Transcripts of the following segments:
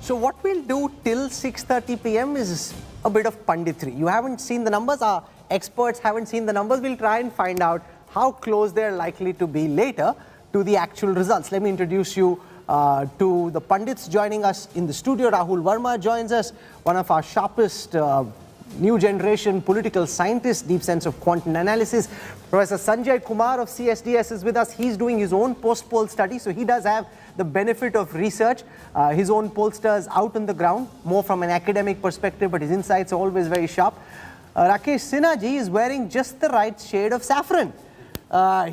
So what we'll do till 6:30 p.m. is a bit of punditry. You haven't seen the numbers, our experts haven't seen the numbers. We'll try and find out how close they're likely to be later to the actual results. Let me introduce you to the pundits joining us in the studio. Rahul Verma joins us, one of our sharpest new generation political scientists, deep sense of quantum analysis. Professor Sanjay Kumar of CSDS is with us. He's doing his own post-poll study, so he does have the benefit of research. His own pollsters out on the ground, more from an academic perspective, but his insights are always very sharp. Rakesh Sinha ji is wearing just the right shade of saffron.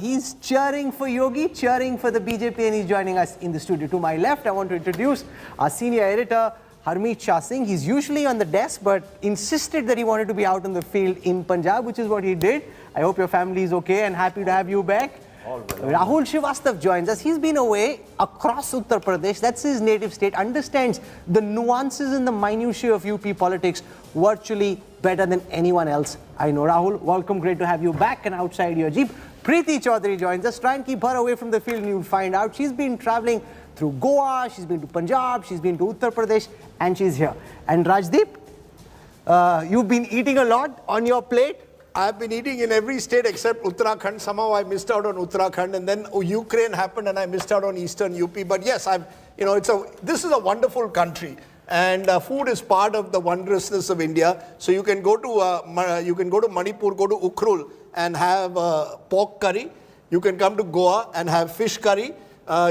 He's cheering for Yogi, cheering for the BJP, and he's joining us in the studio. To my left, I want to introduce our senior editor, Harmeet Shah Singh. He's usually on the desk, but insisted that he wanted to be out on the field in Punjab, which is what he did. I hope your family is okay and happy to have you back. Rahul Srivastav joins us. He's been away across Uttar Pradesh. That's his native state. Understands the nuances and the minutiae of UP politics virtually better than anyone else I know. Rahul, welcome. Great to have you back and outside your jeep. Preeti Chaudhary joins us. Try and keep her away from the field and you'll find out. She's been traveling through Goa, she's been to Punjab, she's been to Uttar Pradesh, and she's here. And Rajdeep, you've been eating a lot on your plate. I've been eating in every state except Uttarakhand. Somehow I missed out on Uttarakhand, and then Ukraine happened and I missed out on Eastern UP. But yes, this is a wonderful country, and food is part of the wondrousness of India. So you can go to Manipur, go to Ukhrul and have pork curry. You can come to Goa and have fish curry.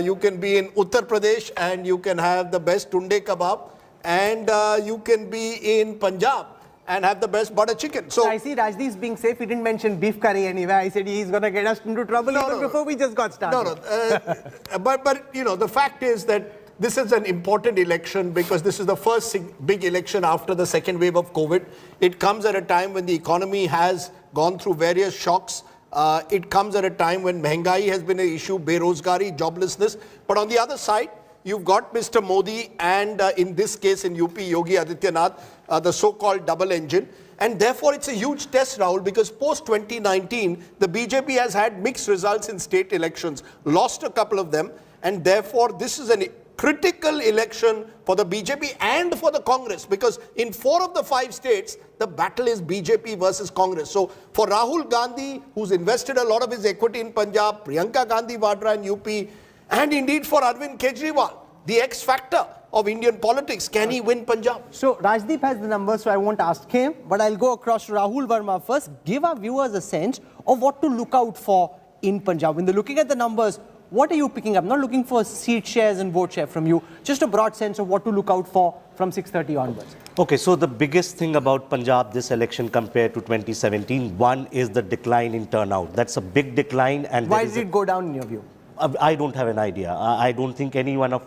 You can be in Uttar Pradesh and you can have the best tunde kebab, and you can be in Punjab and have the best butter chicken. So I see Rajdeep's being safe. He didn't mention beef curry anywhere. I said he's going to get us into trouble before we just got started. But you know, the fact is that this is an important election because this is the first big election after the second wave of COVID. It comes at a time when the economy has gone through various shocks. It comes at a time when mehengai has been an issue, berozgari, joblessness. But on the other side, you've got Mr. Modi and in this case in UP, Yogi Adityanath, the so-called double engine. And therefore, it's a huge test, Rahul, because post-2019, the BJP has had mixed results in state elections, lost a couple of them. And therefore, this is a critical election for the BJP and for the Congress, because in 4 of the 5 states, the battle is BJP versus Congress. So for Rahul Gandhi, who's invested a lot of his equity in Punjab, Priyanka Gandhi Vadra in UP, and indeed for Arvind Kejriwal, the X factor of Indian politics, can he win Punjab? So Rajdeep has the numbers, so I won't ask him, but I'll go across to Rahul Verma first. Give our viewers a sense of what to look out for in Punjab. When they're looking at the numbers, what are you picking up? I'm not looking for seat shares and vote share from you, just a broad sense of what to look out for from 6:30 onwards. Okay, so the biggest thing about Punjab this election compared to 2017, one is the decline in turnout. That's a big decline. And why did it go down in your view? I don't have an idea. I don't think anyone of...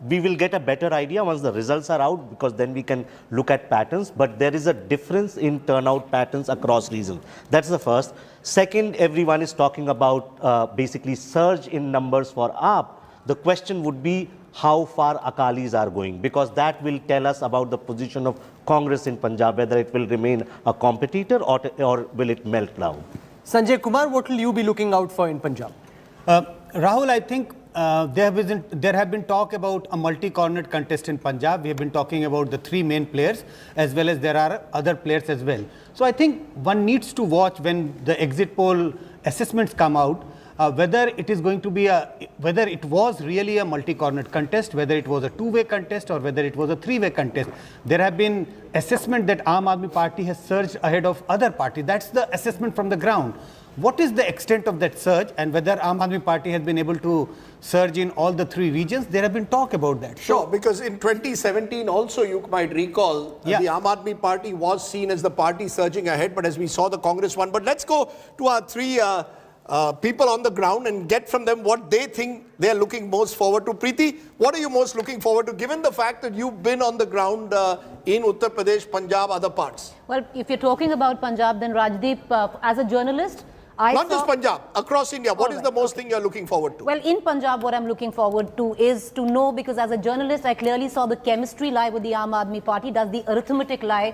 we will get a better idea once the results are out, because then we can look at patterns. But there is a difference in turnout patterns across regions. That's the first. Second, everyone is talking about basically surge in numbers for AAP. The question would be how far Akalis are going, because that will tell us about the position of Congress in Punjab, whether it will remain a competitor or will it melt down. Sanjay Kumar, what will you be looking out for in Punjab? Rahul, I think there have been talk about a multi-cornered contest in Punjab. We have been talking about the 3 main players, as well as there are other players as well. So I think one needs to watch when the exit poll assessments come out, whether it is going to be whether it was really a multi-cornered contest, whether it was a 2-way contest or whether it was a 3-way contest. There have been assessment that Aam Aadmi Party has surged ahead of other parties. That's the assessment from the ground. What is the extent of that surge, and whether Aam Aadmi Party has been able to surge in all the 3 regions? There have been talk about that. Sure, because in 2017 also, you might recall, the Aam Aadmi Party was seen as the party surging ahead, but as we saw, the Congress won. But let's go to our 3 people on the ground and get from them what they think they're looking most forward to. Preeti, what are you most looking forward to, given the fact that you've been on the ground in Uttar Pradesh, Punjab, other parts? Well, if you're talking about Punjab, then Rajdeep, as a journalist, Not just Punjab, across India. What is the most thing you're looking forward to? Well, in Punjab, what I'm looking forward to is to know, because as a journalist, I clearly saw the chemistry lie with the Aam Aadmi Party. Does the arithmetic lie,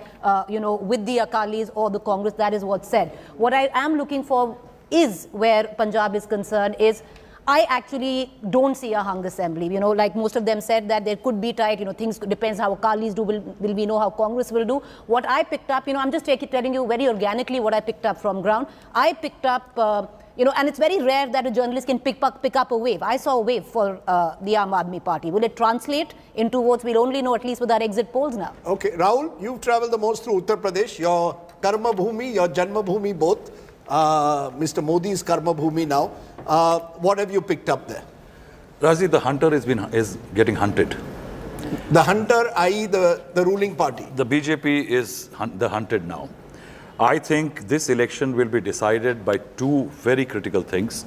with the Akalis or the Congress? That is what's said. What I am looking for is, where Punjab is concerned, is I actually don't see a hung assembly. You know, like most of them said that there could be tight, you know, things depends how Akalis do, will we know how Congress will do. What I picked up, you know, I'm just telling you very organically what I picked up from ground. I picked up, you know, and it's very rare that a journalist can pick up a wave. I saw a wave for the Aam Aadmi Party. Will it translate into votes? We'll only know at least with our exit polls now. Okay, Rahul, you've traveled the most through Uttar Pradesh, your Karma Bhumi, your Janma Bhumi both. Mr. Modi's Karma Bhumi now. What have you picked up there? Rajdeep, the hunter is getting hunted. The hunter, i.e. the ruling party. The BJP is the hunted now. I think this election will be decided by two very critical things.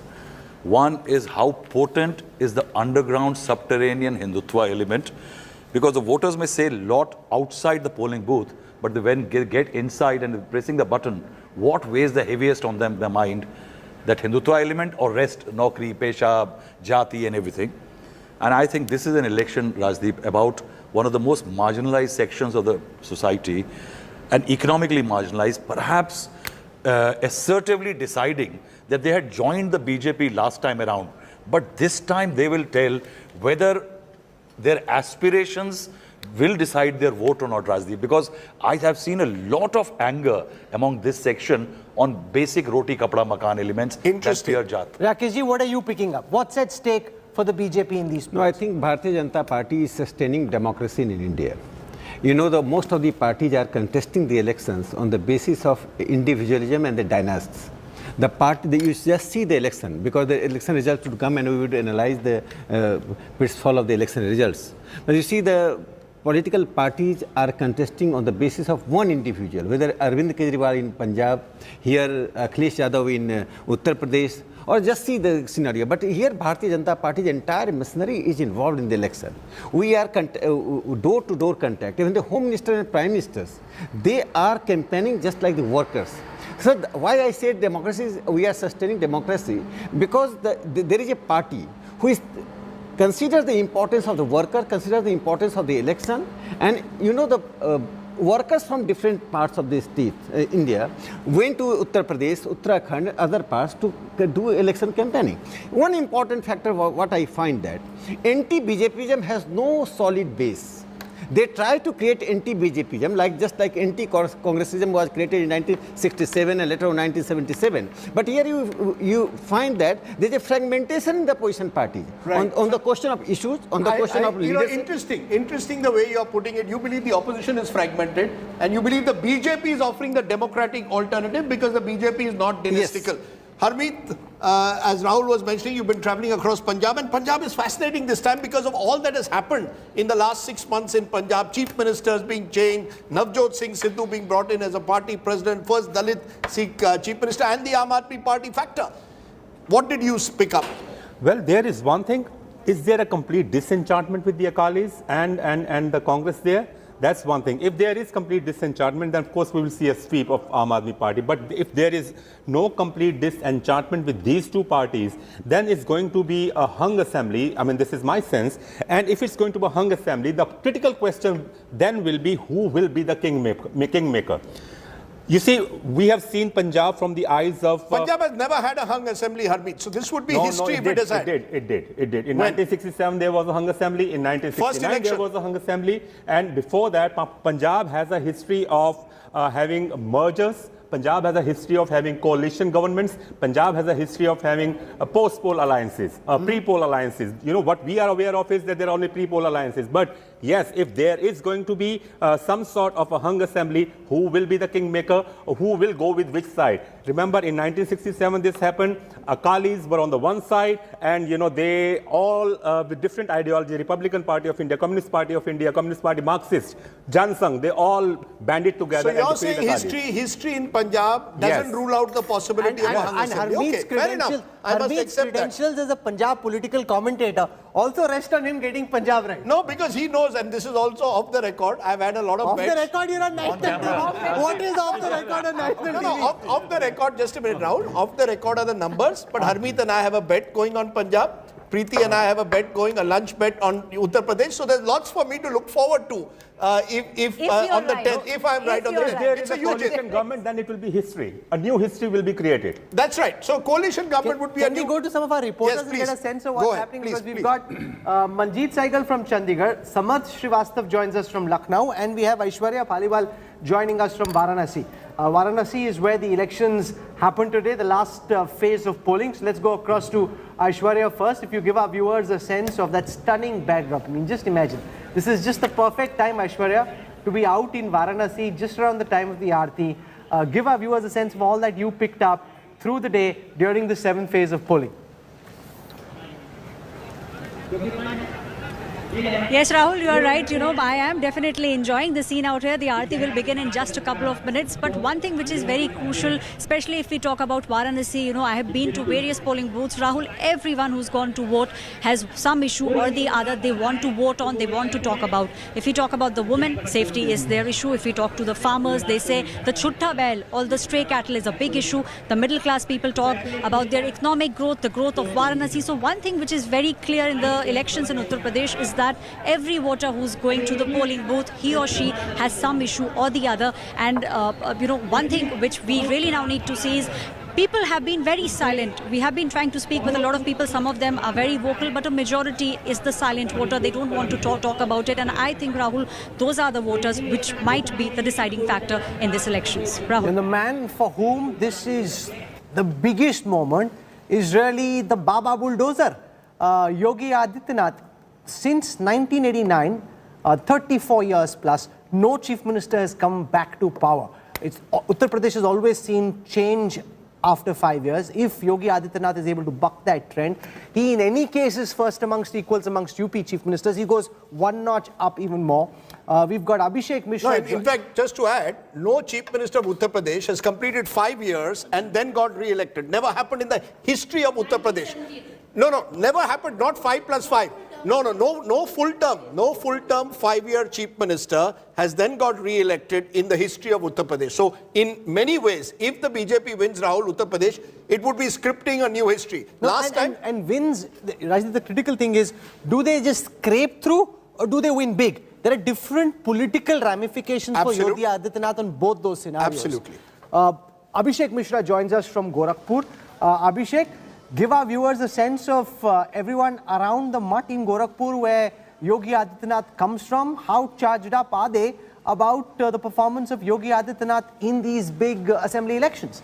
One is how potent is the underground subterranean Hindutva element, because the voters may say a lot outside the polling booth, but when they get inside and pressing the button, what weighs the heaviest on their mind? That Hindutva element or rest, Naukri, Pesha, Jati and everything. And I think this is an election, Rajdeep, about one of the most marginalized sections of the society and economically marginalized, perhaps assertively deciding that they had joined the BJP last time around. But this time they will tell whether their aspirations will decide their vote or not, Rajdeep, because I have seen a lot of anger among this section on basic roti kapda makan elements. Interesting. That Jat. Rakeshji, what are you picking up? What's at stake for the BJP in these polls? No, I think Bharatiya Janata Party is sustaining democracy in India. You know, most of the parties are contesting the elections on the basis of individualism and the dynasts. The party, you just see the election, because the election results would come and we would analyze the pitfall of the election results. But you see, the political parties are contesting on the basis of one individual, whether Arvind Kejriwal in Punjab, here Akhilesh Yadav in Uttar Pradesh, or just see the scenario. But here Bharatiya Janata Party's entire machinery is involved in the election. We are door-to-door contact. Even the Home Minister and Prime Ministers, they are campaigning just like the workers. So why I say democracy is, we are sustaining democracy, because there is a party who is considers the importance of the worker, considers the importance of the election, and you know the workers from different parts of the state, India, went to Uttar Pradesh, Uttarakhand, other parts to do election campaigning. One important factor, what I find that anti-BJPism has no solid base. They try to create anti-BJPism, just like anti-Congressism was created in 1967 and later on 1977. But here you find that there is a fragmentation in the opposition party on the question of issues, on the question of leadership. You know, interesting the way you are putting it. You believe the opposition is fragmented, and you believe the BJP is offering the democratic alternative because the BJP is not dynastical. Yes. Harmeet, as Rahul was mentioning, you've been traveling across Punjab, and Punjab is fascinating this time because of all that has happened in the last 6 months in Punjab. Chief ministers being changed, Navjot Singh Sidhu being brought in as a party president, first Dalit Sikh chief minister, and the Aam Aadmi Party factor. What did you pick up? Well, there is one thing. Is there a complete disenchantment with the Akalis and the Congress there? That's one thing. If there is complete disenchantment, then of course we will see a sweep of Aam Aadmi Party. But if there is no complete disenchantment with these two parties, then it's going to be a hung assembly. I mean, this is my sense. And if it's going to be a hung assembly, the critical question then will be who will be the kingmaker. You see, we have seen Punjab from the eyes of... Punjab has never had a hung assembly, Harmeet. So this would be history if it is had. It did. In 1967, there was a hung assembly. In 1969, there was a hung assembly. And before that, Punjab has a history of having mergers. Punjab has a history of having coalition governments. Punjab has a history of having post-poll alliances, pre-poll alliances. You know, what we are aware of is that there are only pre-poll alliances. But yes, if there is going to be some sort of a hung assembly, who will be the kingmaker, who will go with which side? Remember, in 1967, this happened. Akalis were on the one side, and you know, they all with different ideology, Republican Party of India, Communist Party of India, Communist Party, Marxist, Jan Sangh, they all banded together. So you're saying history in Punjab doesn't rule out the possibility of a hung assembly. Harmeet's credentials as a Punjab political commentator also rest on him getting Punjab right. No, because he knows, and this is also off the record. I've had a lot of bets. Off the record, you're on national TV. What is off the record on national TV? No, off the record, just a minute, Rahul. Off the record are the numbers, but Harmeet and I have a bet going on Punjab. Preeti and I have a bet going, a lunch bet on Uttar Pradesh. So there's lots for me to look forward to if on the 10th, if I'm right on the 10th. If there is a coalition government, then it will be history. A new history will be created. That's right. So coalition government would be a new... Can we go to some of our reporters and get a sense of what's happening? Because we've got Manjeet Saigal from Chandigarh, Samarth Srivastav joins us from Lucknow, and we have Aishwarya Paliwal joining us from Varanasi. Varanasi is where the elections happened today, the last phase of polling. So let's go across to Aishwarya first. If you give our viewers a sense of that stunning backdrop. I mean, just imagine. This is just the perfect time, Aishwarya, to be out in Varanasi just around the time of the Aarti. Give our viewers a sense of all that you picked up through the day during the 7th phase of polling. Yes, Rahul, you are right. You know, I am definitely enjoying the scene out here. The Aarti will begin in just a couple of minutes. But one thing which is very crucial, especially if we talk about Varanasi, you know, I have been to various polling booths. Rahul, everyone who's gone to vote has some issue or the other they want to vote on, they want to talk about. If we talk about the women, safety is their issue. If we talk to the farmers, they say the chutta bail, all the stray cattle is a big issue. The middle class people talk about their economic growth, the growth of Varanasi. So one thing which is very clear in the elections in Uttar Pradesh is that every voter who's going to the polling booth, he or she has some issue or the other. And, you know, one thing which we really now need to see is people have been very silent. We have been trying to speak with a lot of people. Some of them are very vocal, but a majority is the silent voter. They don't want to talk about it. And I think, Rahul, those are the voters which might be the deciding factor in this elections. Rahul. And the man for whom this is the biggest moment is really the Baba Bulldozer, Yogi Adityanath. Since 1989, 34 years plus, no chief minister has come back to power. Uttar Pradesh has always seen change after 5 years. If Yogi Adityanath is able to buck that trend, he in any case is first amongst equals amongst UP chief ministers. He goes one notch up even more. We've got Abhishek Mishra. No, in fact, just to add, no chief minister of Uttar Pradesh has completed 5 years and then got re-elected. Never happened in the history of Uttar Pradesh. No, never happened. Not 5 plus 5. No full term. No full term 5-year chief minister has then got re-elected in the history of Uttar Pradesh. So in many ways, if the BJP wins Rahul Uttar Pradesh, it would be scripting a new history. And wins, Rajdeep, the critical thing is, do they just scrape through or do they win big? There are different political ramifications for Yogi Adityanath on both those scenarios. Absolutely. Abhishek Mishra joins us from Gorakhpur. Abhishek, give our viewers a sense of everyone around the mutt in Gorakhpur where Yogi Adityanath comes from. How charged up are they about the performance of Yogi Adityanath in these big assembly elections?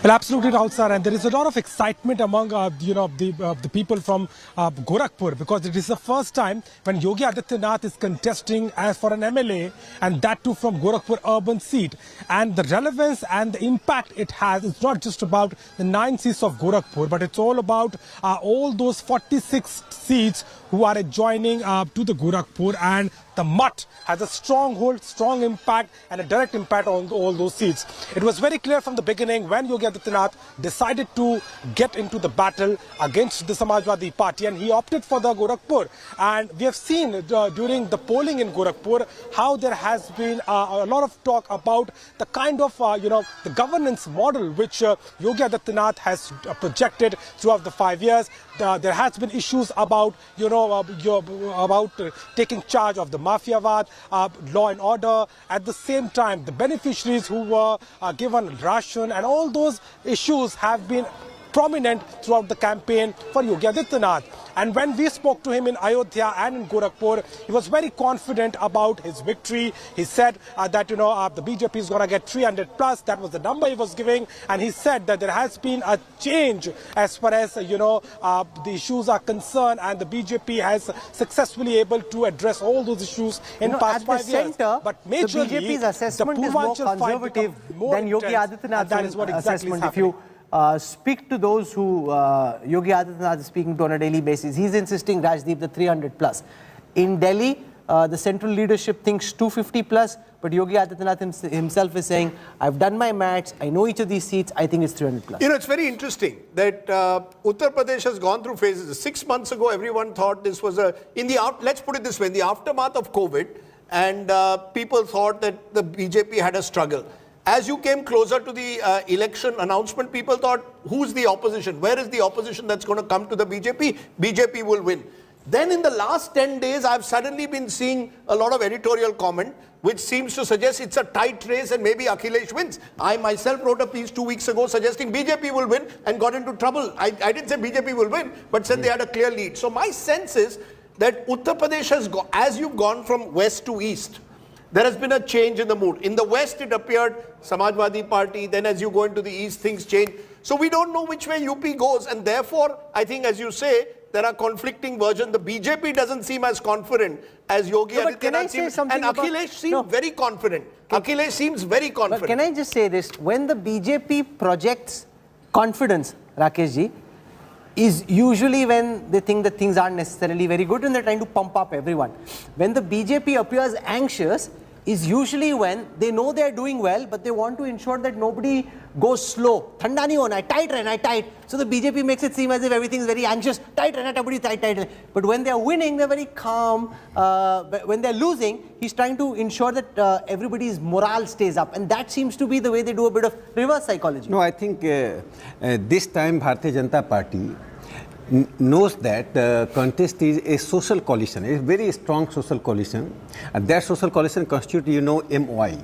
Well, absolutely, Rahul sir, and there is a lot of excitement among the people from Gorakhpur, because it is the first time when Yogi Adityanath is contesting as for an MLA, and that too from Gorakhpur urban seat. And the relevance and the impact it has is not just about the 9 seats of Gorakhpur, but it's all about all those 46 seats who are adjoining to the Gorakhpur, and the mutt has a strong hold, strong impact and a direct impact on all those seats. It was very clear from the beginning when Yogi Adityanath decided to get into the battle against the Samajwadi Party, and he opted for the Gorakhpur. And we have seen during the polling in Gorakhpur how there has been a lot of talk about the kind of the governance model which Yogi Adityanath has projected throughout the 5 years. There has been issues about taking charge of the Mafiavad, law and order. At the same time, the beneficiaries who were given ration, and all those issues have been prominent throughout the campaign for Yogi Adityanath. And when we spoke to him in Ayodhya and in Gorakhpur, he was very confident about his victory. He said that the BJP is going to get 300 plus. That was the number he was giving. And he said that there has been a change as far as the issues are concerned, and the BJP has successfully able to address all those issues in past 5 years. But majorly, the BJP's assessment is more conservative than Yogi Adityanath's assessment. If you speak to those who Yogi Adityanath is speaking to on a daily basis, he's insisting, Rajdeep, the 300 plus. In Delhi, the central leadership thinks 250 plus, but Yogi Adityanath himself is saying, I've done my maths, I know each of these seats, I think it's 300 plus. It's very interesting that Uttar Pradesh has gone through phases. 6 months ago, everyone thought this was let's put it this way, in the aftermath of COVID, and people thought that the BJP had a struggle. as you came closer to the election announcement, people thought, who's the opposition? Where is the opposition that's going to come to the BJP? BJP will win. Then in the last 10 days, I've suddenly been seeing a lot of editorial comment, which seems to suggest it's a tight race and maybe Akhilesh wins. I myself wrote a piece 2 weeks ago suggesting BJP will win and got into trouble. I didn't say BJP will win, but said they had a clear lead. So my sense is that Uttar Pradesh has, as you've gone from west to east, there has been a change in the mood. In the west, it appeared Samajwadi Party. Then as you go into the east, things change. So we don't know which way UP goes. And therefore, I think, as you say, there are conflicting versions. The BJP doesn't seem as confident as Yogi Adityanath seems. And Akhilesh seems very confident. Akhilesh seems very confident. But can I just say this? When the BJP projects confidence, Rakesh ji, is usually when they think that things aren't necessarily very good and they're trying to pump up everyone. When the BJP appears anxious is usually when they know they're doing well, but they want to ensure that nobody goes slow. Thanda nahi hona hai, tight rehna, tight. So the BJP makes it seem as if everything's very anxious. Tight rehna, tight. But when they're winning, they're very calm. When they're losing, he's trying to ensure that everybody's morale stays up. And that seems to be the way they do a bit of reverse psychology. No, I think this time Bharatiya Janata Party knows that the contest is a social coalition, a very strong social coalition, and that social coalition constitutes, MOI.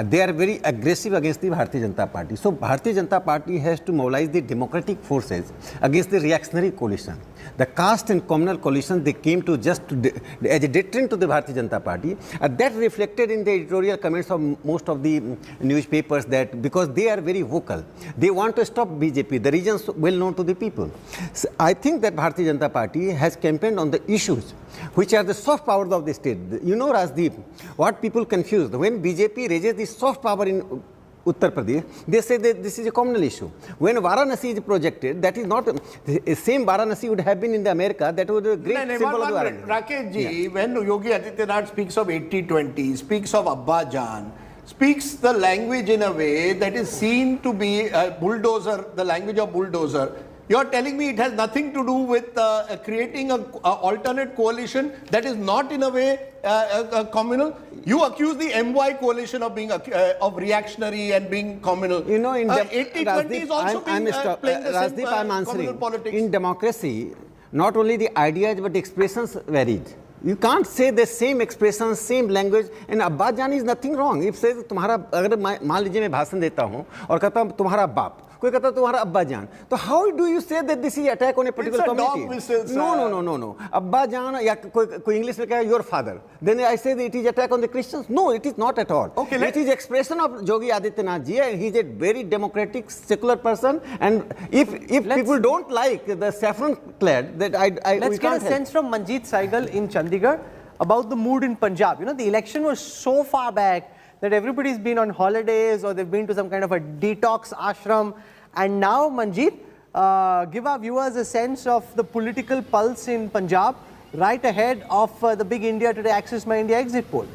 They are very aggressive against the Bharatiya Janata Party. So Bharatiya Janata Party has to mobilize the democratic forces against the reactionary coalition. The caste and communal coalition, they came to just as a deterrent to the Bharatiya Janata Party. That reflected in the editorial comments of most of the newspapers, that because they are very vocal, they want to stop BJP. The reasons well known to the people. So I think that Bharatiya Janata Party has campaigned on the issues which are the soft powers of the state. Rajdeep, what people confuse, when BJP raises the soft power in Uttar Pradesh, they say that this is a communal issue. When Varanasi is projected, that is not the same Varanasi would have been in the America, that was a great symbol of Varanasi. Rakesh ji, when Yogi Adityanath speaks of 80-20, speaks of Abba Jan, speaks the language in a way that is seen to be a bulldozer, the language of bulldozer, you're telling me it has nothing to do with creating an alternate coalition that is not in a way communal? You accuse the MY coalition of being of reactionary and being communal. 80-20 is also playing the same communal politics. In democracy, not only the ideas but expressions varied. You can't say the same expressions, same language, and Abba Jan is nothing wrong. If says तुम्हारा अगर मान लीजिए मैं भाषण देता हूँ और कहता हूँ तुम्हारा बाप, कोई कहता है तुम्हारा अब्बा जान, तो how do you say that this is attack on a particular community? No. अब्बा जान या कोई इंग्लिश में कहे your father, then I say that it is attack on the Christians. No, it is not at all. Okay, it is expression of Yogi Adityanath ji, and he is a very democratic, secular person. And if people don't like the saffron clad, that let's get a sense from Manjeet Saigal in Chandigarh about the mood in Punjab. The election was so far back that everybody's been on holidays or they've been to some kind of a detox ashram. And now, Manjeet, give our viewers a sense of the political pulse in Punjab right ahead of the big India Today Access My India exit poll.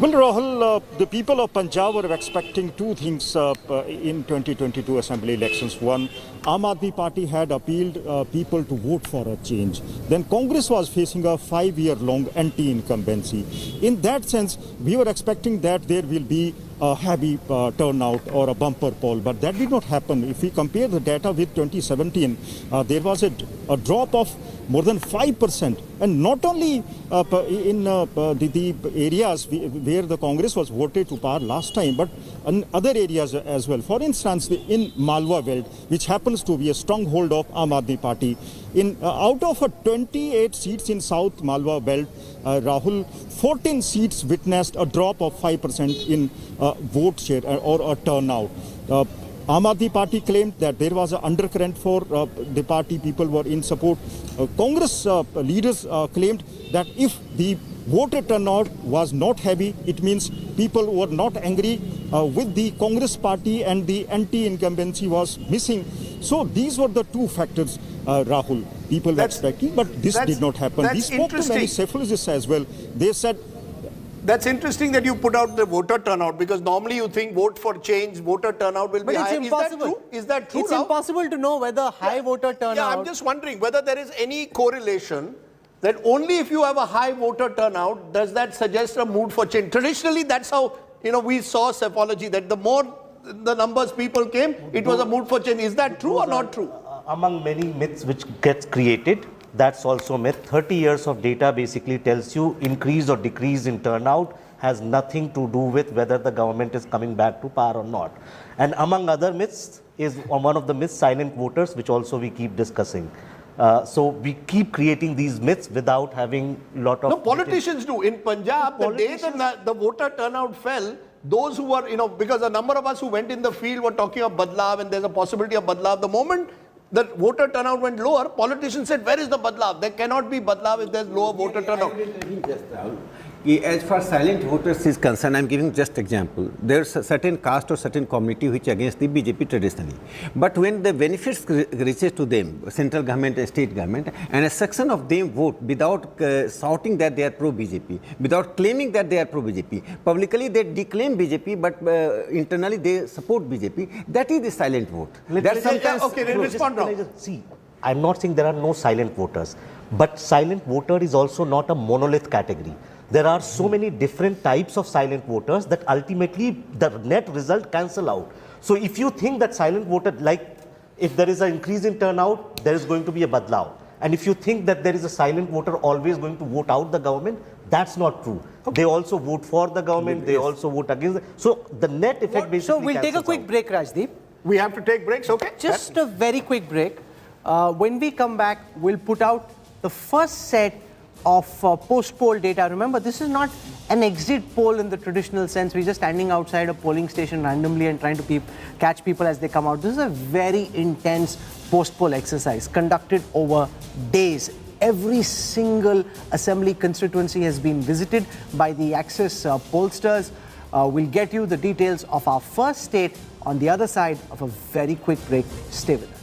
Well, Rahul, the people of Punjab were expecting two things in 2022 assembly elections. One, Aam Aadmi Party had appealed people to vote for a change. Then Congress was facing a 5-year-long anti-incumbency. In that sense, we were expecting that there will be a heavy turnout or a bumper poll, but that did not happen. If we compare the data with 2017, there was a drop of more than 5%, and not only in the areas where the Congress was voted to power last time, but in other areas as well. For instance, in Malwa belt, which happens to be a stronghold of Aam Aadmi Party, out of 28 seats in South Malwa belt, Rahul, 14 seats witnessed a drop of 5% in vote share or a turnout. Aam Aadmi Party claimed that there was an undercurrent for the party, people were in support. Congress leaders claimed that if the voter turnout was not heavy, it means people were not angry with the Congress party and the anti-incumbency was missing. So these were the two factors, Rahul, people were expecting, but this did not happen. We spoke to many suffragists as well. They said, that's interesting that you put out the voter turnout, because normally you think vote for change, voter turnout will be high. It's impossible. Is that true? It's impossible to know whether high voter turnout... Yeah, I'm just wondering whether there is any correlation that only if you have a high voter turnout does that suggest a mood for change. Traditionally, that's how we saw psephology, that the more the numbers people came, it was a mood for change. Is that true or not true? Among many myths which gets created, that's also a myth. 30 years of data basically tells you increase or decrease in turnout has nothing to do with whether the government is coming back to power or not. And among other myths is one of the myths, silent voters, which also we keep discussing. So we keep creating these myths without having a lot of... No, politicians do. In Punjab, the day the voter turnout fell, those who were, because a number of us who went in the field were talking of Badlav and there's a possibility of Badlav. The moment the voter turnout went lower, politicians said, where is the Badlav? There cannot be Badlav if there's lower voter turnout. As far as silent voters is concerned, I'm giving just example. There's a certain caste or certain community which against the BJP traditionally. But when the benefits reaches to them, central government and state government, and a section of them vote without shouting that they are pro-BJP, without claiming that they are pro-BJP, publicly they declaim BJP, but internally they support BJP, that is the silent vote. That sometimes... Okay, respond now. See, I'm not saying there are no silent voters, but silent voter is also not a monolith category. There are so many different types of silent voters that ultimately the net result cancel out. So if you think that silent voter, like if there is an increase in turnout, there is going to be a badlav. And if you think that there is a silent voter always going to vote out the government, that's not true. Okay. They also vote for the government, they also vote against it. So the net effect basically So we'll take a quick break, Rajdeep. We have to take breaks, okay? Just a very quick break. When we come back, we'll put out the first set of post-poll data. Remember, this is not an exit poll in the traditional sense. We're just standing outside a polling station randomly and trying to catch people as they come out. This is a very intense post-poll exercise conducted over days. Every single assembly constituency has been visited by the Axis pollsters. We'll get you the details of our first state on the other side of a very quick break. Stay with us.